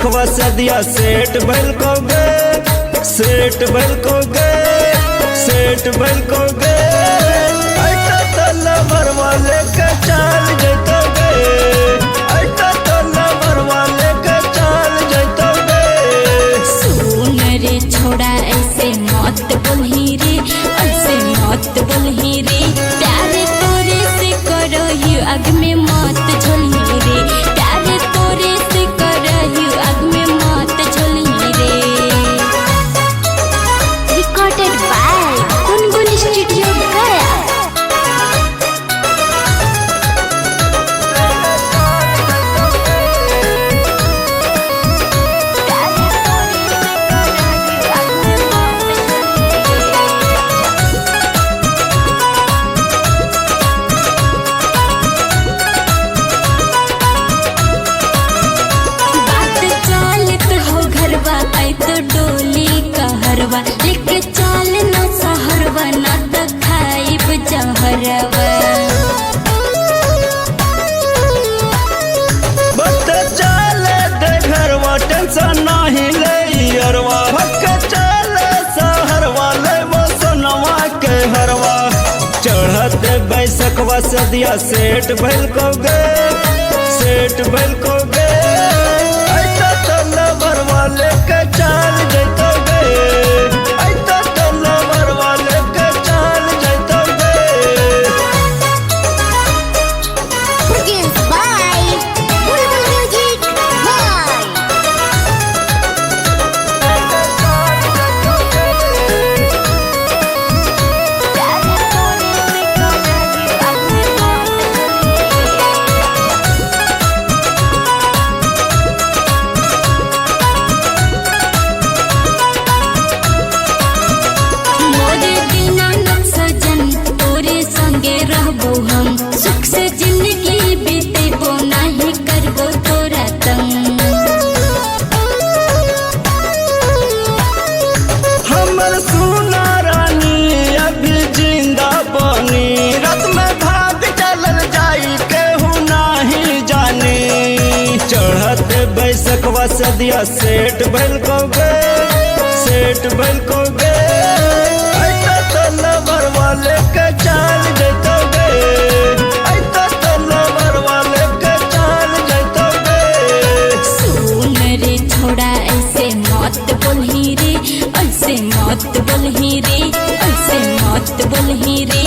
बैसखवा सदिया सेठ भइल को गे, सेठ भइल को गे, सेठ भइल को गे। ऐसा तल्ला भरवा लेके चल जैतो गे, ऐसा तल्ला भरवा लेके चल जैतो गे। सुन रे छोड़ा ऐसे मत बोलही रे, ऐसे मत बोलही रे। प्यारे तोरे से करो यू आग में मत झोलही रे, प्यारे तोरे से करो यू आग में मत झोलही रे। रिकॉर्डेड बाय गुनगुन स्टूडियो गया। तो डोली कहरवा लेके चल न सहरवा, न त खाइब जहरवा। बत चल दे घरवा टेंशन नाही ले अरवा, हक चल सहरवा ले मौसनवा के हरवा। चढ़त बैसखवा सदिया सेठ भइल को गे, सेठ भइल को गे। ऐसा तल्ला भरवा लेके चल जैतो गे, ऐसा तल्ला भरवा लेके चल जैतो गे। Produced by Bulbul Music Boy. मोरे बिना न सजन तोरे संगे रहबो हम, सुख से जिंदगी बीतेबो नाही करबो तोरा तंग। हमर सुना रानी अभी जिंदा बनी, रात में भाग चलल जाई केहू नाही जानी। चढ़त बैसखवा सदिया सेठ भइल को गे, सेठ भइल को गे। ऐसा तल्ला भरवा लेके चल जैतो गे, ऐसा तल्ला भरवा लेके चल जैतो गे। सुन रे छोड़ा ऐसे मत बोलही रे, ऐसे मत बोलही रे, ऐसे मत बोलही रे।